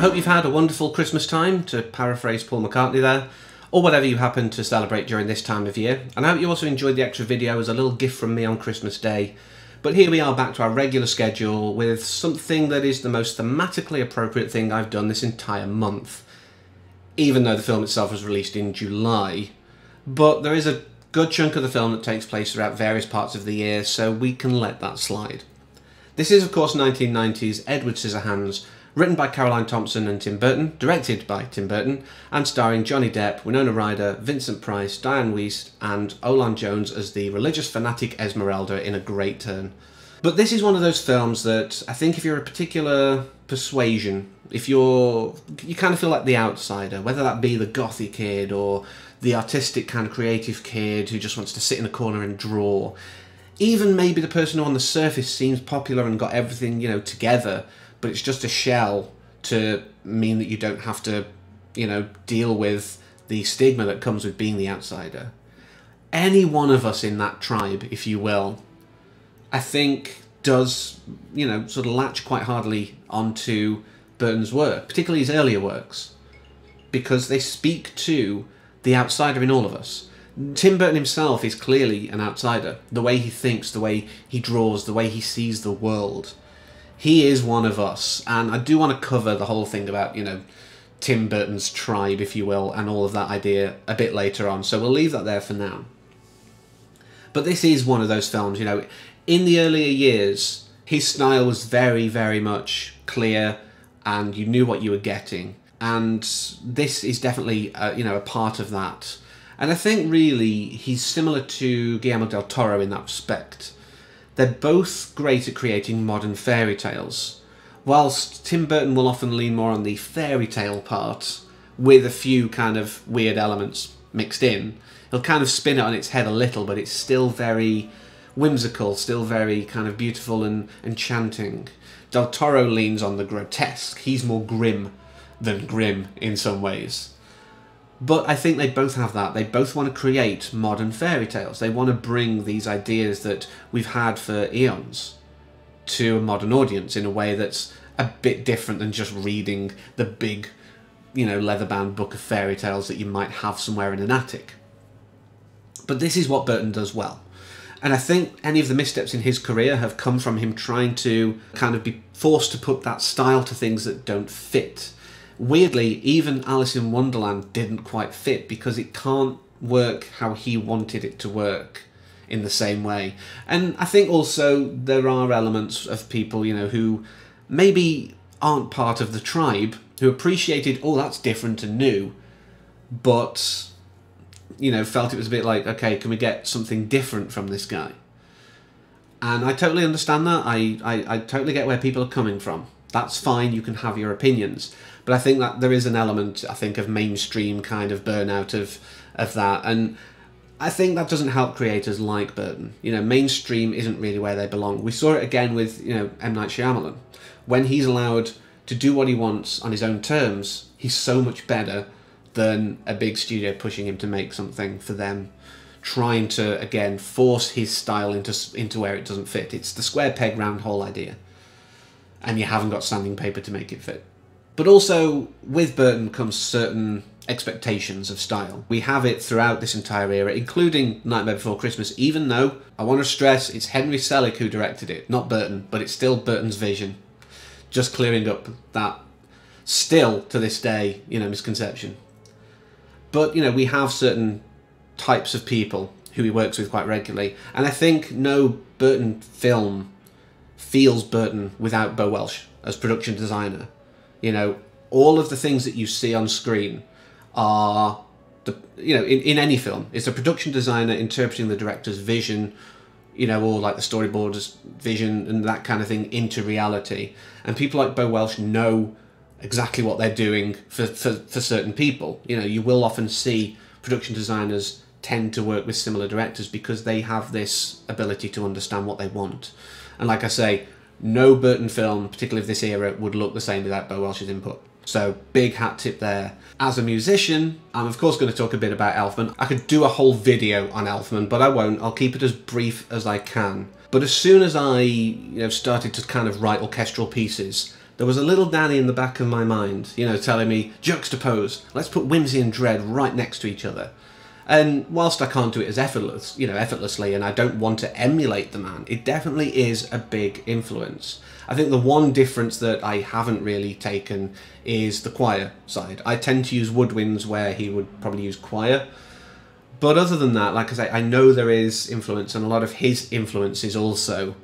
hope you've had a wonderful Christmas time, to paraphrase Paul McCartney there, or whatever you happen to celebrate during this time of year. And I hope you also enjoyed the extra video as a little gift from me on Christmas Day. But here we are back to our regular schedule with something that is the most thematically appropriate thing I've done this entire month. Even though the film itself was released in July. But there is a good chunk of the film that takes place throughout various parts of the year, so we can let that slide. This is of course 1990's Edward Scissorhands, written by Caroline Thompson and Tim Burton, directed by Tim Burton, and starring Johnny Depp, Winona Ryder, Vincent Price, Diane Wiest, and o-lan Jones as the religious fanatic Esmeralda in a great turn. But this is one of those films that I think if you're a particular persuasion, if you kind of feel like the outsider, whether that be the gothy kid or the artistic kind of creative kid who just wants to sit in a corner and draw, even maybe the person who on the surface seems popular and got everything, you know, together, but it's just a shell to mean that you don't have to, you know, deal with the stigma that comes with being the outsider. Any one of us in that tribe, if you will, I think does, you know, sort of latch quite hardly onto Burton's work, particularly his earlier works, because they speak to the outsider in all of us. Tim Burton himself is clearly an outsider. The way he thinks, the way he draws, the way he sees the world. He is one of us, and I do want to cover the whole thing about, you know, Tim Burton's tribe, if you will, and all of that idea a bit later on, so we'll leave that there for now. But this is one of those films, you know, in the earlier years, his style was very, very much clear, and you knew what you were getting, and this is definitely, you know, a part of that. And I think really he's similar to Guillermo del Toro in that respect. They're both great at creating modern fairy tales. Whilst Tim Burton will often lean more on the fairy tale part, with a few kind of weird elements mixed in, he'll kind of spin it on its head a little, but it's still very whimsical, still very kind of beautiful and enchanting. Del Toro leans on the grotesque. He's more grim than grim in some ways. But I think they both have that. They both want to create modern fairy tales. They want to bring these ideas that we've had for eons to a modern audience in a way that's a bit different than just reading the big, you know, leather-bound book of fairy tales that you might have somewhere in an attic. But this is what Burton does well. And I think any of the missteps in his career have come from him trying to kind of be forced to put that style to things that don't fit. Weirdly, even Alice in Wonderland didn't quite fit because it can't work how he wanted it to work in the same way. And I think also there are elements of people, you know, who maybe aren't part of the tribe, who appreciated, oh, that's different and new, but, you know, felt it was a bit like, okay, can we get something different from this guy? And I totally understand that. I totally get where people are coming from. That's fine, you can have your opinions. But I think that there is an element, I think, of mainstream kind of burnout of that. And I think that doesn't help creators like Burton. You know, mainstream isn't really where they belong. We saw it again with, you know, M. Night Shyamalan. When he's allowed to do what he wants on his own terms, he's so much better than a big studio pushing him to make something for them, trying to, again, force his style into where it doesn't fit. It's the square peg round hole idea. And you haven't got sanding paper to make it fit. But also, with Burton comes certain expectations of style. We have it throughout this entire era, including Nightmare Before Christmas, even though, I want to stress, it's Henry Selick who directed it, not Burton, but it's still Burton's vision. Just clearing up that, still, to this day, you know, misconception. But, you know, we have certain types of people who he works with quite regularly, and I think no Burton film feels Burton without Bo Welsh as production designer. You know, all of the things that you see on screen are, you know, in any film, it's a production designer interpreting the director's vision, you know, or like the storyboarder's vision and that kind of thing into reality. And people like Bo Welsh know exactly what they're doing for certain people. You know, you will often see production designers tend to work with similar directors because they have this ability to understand what they want. And like I say, no Burton film, particularly of this era, would look the same without Bo Welsh's input. So, big hat tip there. As a musician, I'm of course going to talk a bit about Elfman. I could do a whole video on Elfman, but I won't. I'll keep it as brief as I can. But as soon as I started to kind of write orchestral pieces, there was a little Danny in the back of my mind, you know, telling me, juxtapose, let's put whimsy and dread right next to each other. And whilst I can't do it as effortlessly, and I don't want to emulate the man, it definitely is a big influence. I think the one difference that I haven't really taken is the choir side. I tend to use woodwinds where he would probably use choir. But other than that, like I say, I know there is influence, and a lot of his influences also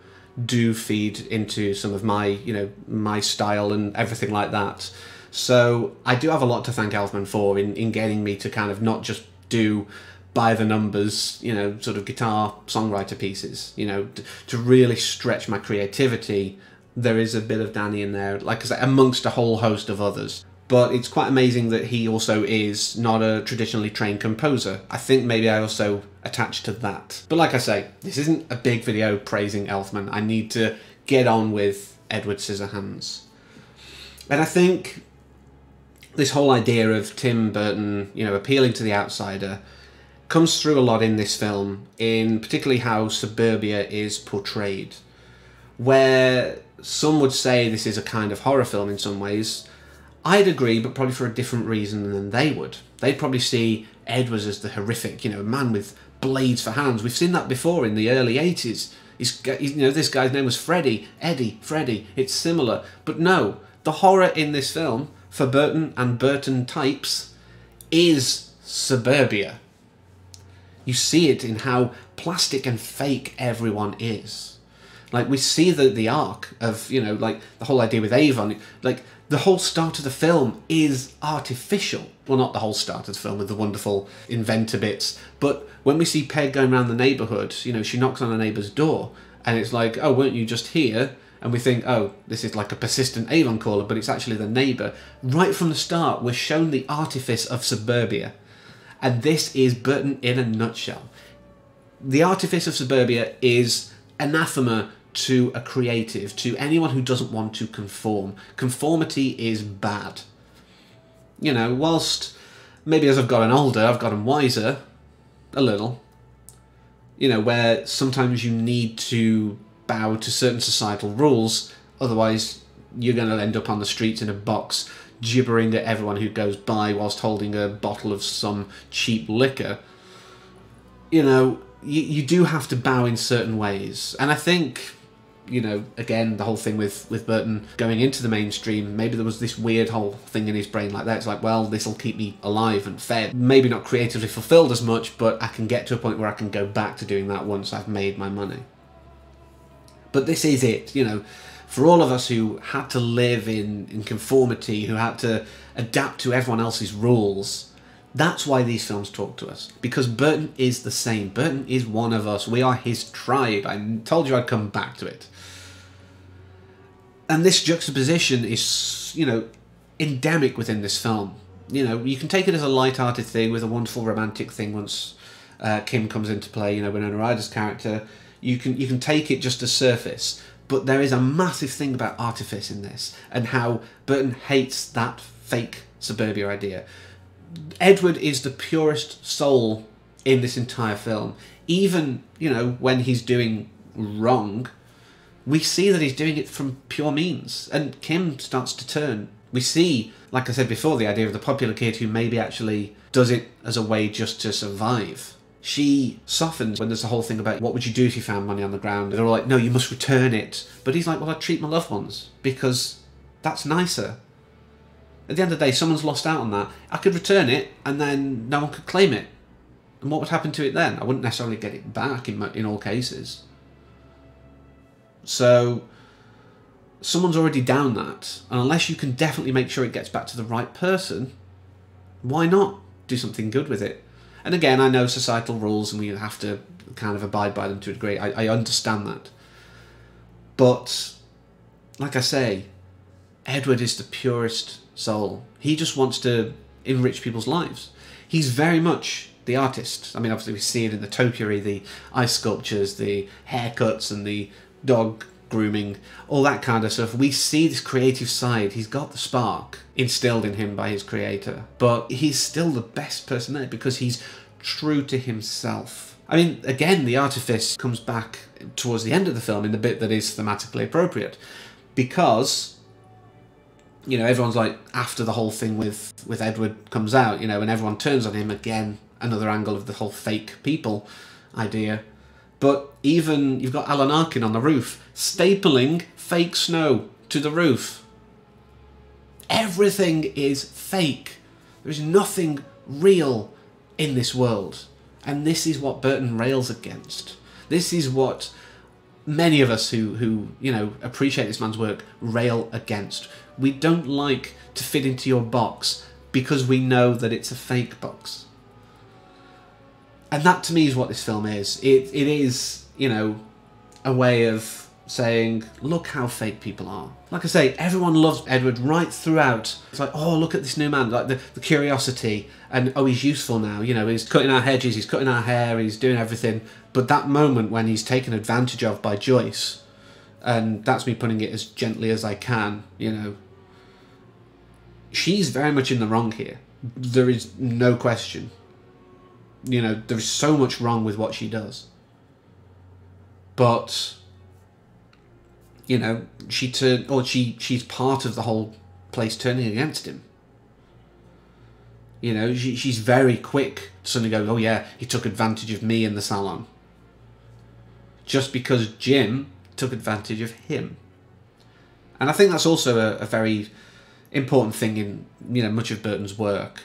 do feed into some of my, you know, my style and everything like that. So I do have a lot to thank Elfman for in getting me to kind of not just do by the numbers, you know, sort of guitar songwriter pieces, you know, to really stretch my creativity. There is a bit of Danny in there, like I say, amongst a whole host of others. But it's quite amazing that he also is not a traditionally trained composer. I think maybe I also attach to that. But like I say, this isn't a big video praising Elfman. I need to get on with Edward Scissorhands. And I think this whole idea of Tim Burton, you know, appealing to the outsider comes through a lot in this film, in particularly how suburbia is portrayed. Where some would say this is a kind of horror film in some ways, I'd agree, but probably for a different reason than they would. They'd probably see Edward as the horrific, you know, man with blades for hands. We've seen that before in the early 80s. You know, this guy's name was Freddy. It's similar. But no, the horror in this film, for Burton and Burton types, is suburbia. You see it in how plastic and fake everyone is. Like, we see the arc of, you know, like, the whole idea with Avon. Like, the whole start of the film is artificial. Well, not the whole start of the film with the wonderful inventor bits, but when we see Peg going around the neighbourhood, you know, she knocks on a neighbour's door, and it's like, oh, weren't you just here? And we think, oh, this is like a persistent Avon caller, but it's actually the neighbour. Right from the start, we're shown the artifice of suburbia. And this is Burton in a nutshell. The artifice of suburbia is anathema to a creative, to anyone who doesn't want to conform. Conformity is bad. You know, whilst maybe as I've gotten older, I've gotten wiser, a little. You know, where sometimes you need to bow to certain societal rules, otherwise you're going to end up on the streets in a box gibbering at everyone who goes by whilst holding a bottle of some cheap liquor. You know, you do have to bow in certain ways. And I think, you know, again, the whole thing with Burton going into the mainstream, maybe there was this weird whole thing in his brain like that. It's like, well, this will keep me alive and fed. Maybe not creatively fulfilled as much, but I can get to a point where I can go back to doing that once I've made my money. But this is it, you know, for all of us who had to live in conformity, who had to adapt to everyone else's rules, that's why these films talk to us. Because Burton is the same. Burton is one of us. We are his tribe. I told you I'd come back to it. And this juxtaposition is, you know, endemic within this film. You know, you can take it as a light-hearted thing with a wonderful romantic thing once Kim comes into play, you know, Winona Ryder's character. You can take it just as surface. But there is a massive thing about artifice in this, and how Burton hates that fake suburbia idea. Edward is the purest soul in this entire film. Even, you know, when he's doing wrong, we see that he's doing it from pure means. And Kim starts to turn. We see, like I said before, the idea of the popular kid who maybe actually does it as a way just to survive. She softens when there's the whole thing about what would you do if you found money on the ground. They're all like, no, you must return it. But he's like, well, I'd treat my loved ones because that's nicer. At the end of the day, someone's lost out on that. I could return it and then no one could claim it. And what would happen to it then? I wouldn't necessarily get it back in all cases. So someone's already down that. And unless you can definitely make sure it gets back to the right person, why not do something good with it? And again, I know societal rules and we have to kind of abide by them to a degree. I understand that. But, like I say, Edward is the purest soul. He just wants to enrich people's lives. He's very much the artist. I mean, obviously we see it in the topiary, the ice sculptures, the haircuts and the dog grooming, all that kind of stuff. We see this creative side. He's got the spark instilled in him by his creator, but he's still the best person there because he's true to himself. I mean, again, the artifice comes back towards the end of the film in the bit that is thematically appropriate, because you know, everyone's like, after the whole thing with Edward comes out, you know, and everyone turns on him again, another angle of the whole fake people idea. But even, you've got Alan Arkin on the roof, stapling fake snow to the roof. Everything is fake. There is nothing real in this world. And this is what Burton rails against. This is what many of us who you know, appreciate this man's work rail against. We don't like to fit into your box because we know that it's a fake box. And that to me is what this film is. It is, you know, a way of saying, look how fake people are. Like I say, everyone loves Edward right throughout. It's like, oh, look at this new man, like the curiosity, and oh, he's useful now, you know, he's cutting our hedges, he's cutting our hair, he's doing everything. But that moment when he's taken advantage of by Joyce, and that's me putting it as gently as I can, you know, she's very much in the wrong here. There is no question. You know, there is so much wrong with what she does. But, you know, she's part of the whole place turning against him. You know, she's very quick to suddenly go, oh yeah, he took advantage of me in the salon. Just because Jim took advantage of him. And I think that's also a very important thing in, you know, much of Burton's work.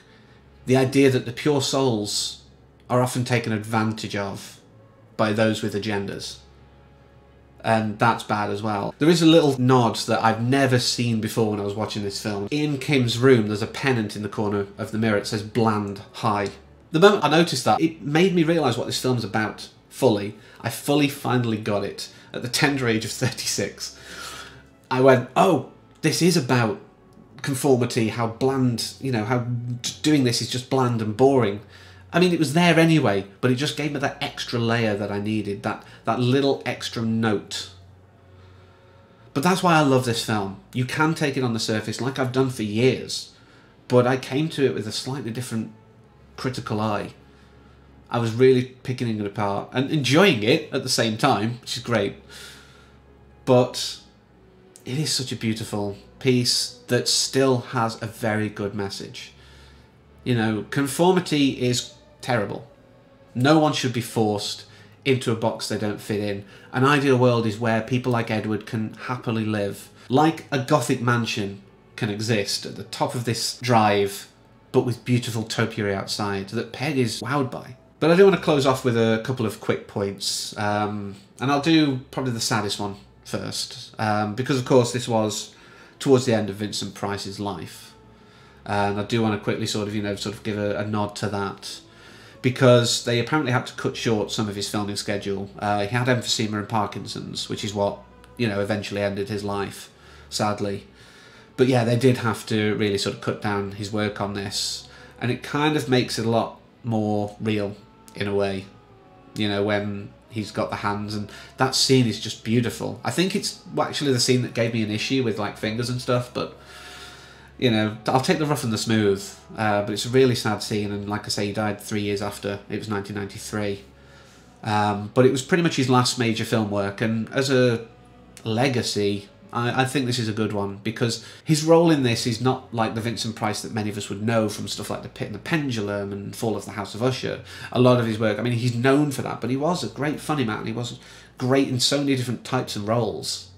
The idea that the pure souls are often taken advantage of by those with agendas. And that's bad as well. There is a little nod that I've never seen before when I was watching this film. In Kim's room, there's a pennant in the corner of the mirror. It says bland high. The moment I noticed that, it made me realise what this film's about fully. I finally got it at the tender age of 36. I went, oh, this is about conformity, how bland, you know, how doing this is just bland and boring. I mean, it was there anyway, but it just gave me that extra layer that I needed, that little extra note. But that's why I love this film. You can take it on the surface, like I've done for years, but I came to it with a slightly different critical eye. I was really picking it apart and enjoying it at the same time, which is great. But it is such a beautiful piece that still has a very good message. You know, conformity is terrible. No one should be forced into a box they don't fit in. An ideal world is where people like Edward can happily live. Like a Gothic mansion can exist at the top of this drive, but with beautiful topiary outside that Peg is wowed by. But I do want to close off with a couple of quick points. And I'll do probably the saddest one first. Because of course this was towards the end of Vincent Price's life. And I do want to quickly sort of give a nod to that, because they apparently had to cut short some of his filming schedule. He had emphysema and Parkinson's, which is what, you know, eventually ended his life, sadly. But yeah, they did have to really sort of cut down his work on this, and it kind of makes it a lot more real in a way, you know, when he's got the hands, and that scene is just beautiful. I think it's actually the scene that gave me an issue with like fingers and stuff, but you know, I'll take the rough and the smooth, but it's a really sad scene, and like I say, he died 3 years after. It was 1993. But it was pretty much his last major film work, and as a legacy, I think this is a good one, because his role in this is not like the Vincent Price that many of us would know from stuff like The Pit and the Pendulum and Fall of the House of Usher. A lot of his work, I mean, he's known for that, but he was a great funny man. He was great in so many different types and roles,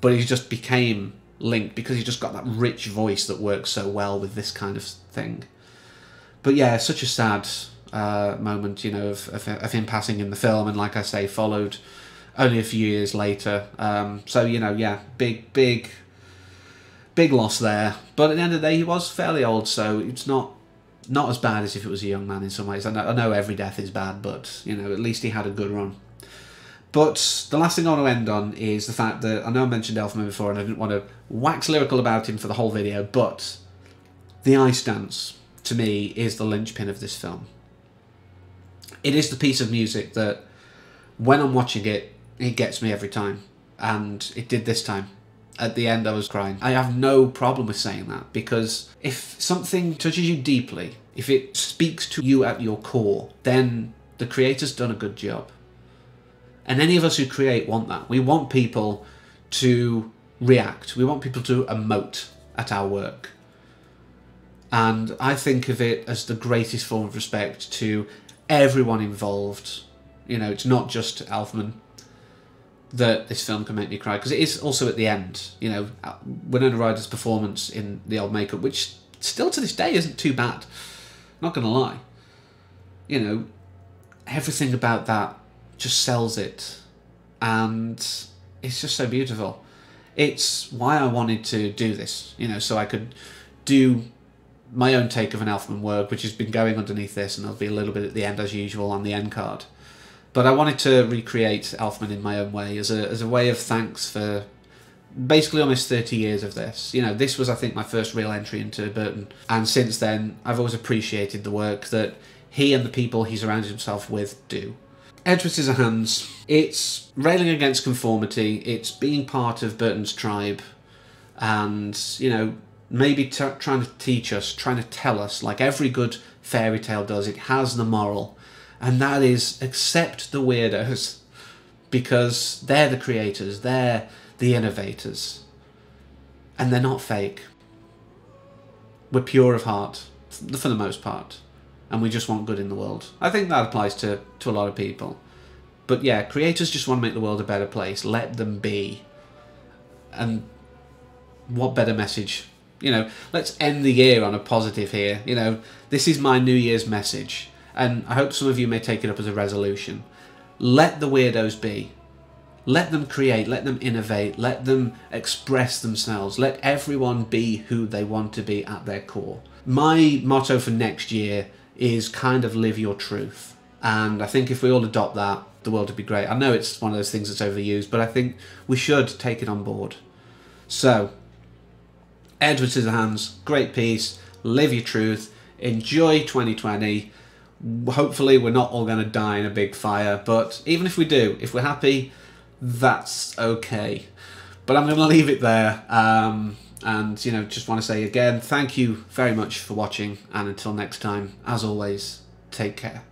but he just became linked because he just got that rich voice that works so well with this kind of thing. But yeah, such a sad moment, you know, of him passing in the film, and like I say, followed only a few years later. So, you know, yeah, big loss there. But at the end of the day, he was fairly old, so it's not as bad as if it was a young man in some ways. I know every death is bad, but, you know, at least he had a good run. But the last thing I want to end on is the fact that, I know I mentioned Elfman before and I didn't want to wax lyrical about him for the whole video, but the ice dance, to me, is the linchpin of this film. It is the piece of music that, when I'm watching it, it gets me every time. And it did this time. At the end, I was crying. I have no problem with saying that, because if something touches you deeply, if it speaks to you at your core, then the creator's done a good job. And any of us who create want that. We want people to react. We want people to emote. at our work. And I think of it as the greatest form of respect to everyone involved. You know, it's not just Elfman that this film can make me cry, because it is also at the end. You know, Winona Ryder's performance in the old makeup, which still to this day isn't too bad, not gonna lie. You know, everything about that just sells it, and it's just so beautiful. It's why I wanted to do this, you know, so I could do my own take of an Elfman work, which has been going underneath this, and there'll be a little bit at the end as usual on the end card. But I wanted to recreate Elfman in my own way as a way of thanks for basically almost 30 years of this. You know, this was, I think, my first real entry into Burton, and since then I've always appreciated the work that he and the people he surrounded himself with do. Edward Scissorhands, it's railing against conformity, it's being part of Burton's tribe, and, you know, maybe trying to teach us, trying to tell us, like every good fairy tale does, it has the moral, and that is accept the weirdos, because they're the creators, they're the innovators, and they're not fake. We're pure of heart, for the most part, and we just want good in the world. I think that applies to a lot of people. But yeah, creators just want to make the world a better place. Let them be. And what better message? You know, let's end the year on a positive here. You know, this is my New Year's message, and I hope some of you may take it up as a resolution. Let the weirdos be. Let them create, let them innovate, let them express themselves. Let everyone be who they want to be at their core. My motto for next year is kind of live your truth. And I think if we all adopt that, the world would be great. I know it's one of those things that's overused, but I think we should take it on board. So, Edward Scissorhands, great piece, live your truth, enjoy 2020. Hopefully we're not all going to die in a big fire, but even if we do, if we're happy, that's okay. But I'm going to leave it there, and, you know, just want to say again, thank you very much for watching, and until next time, as always, take care.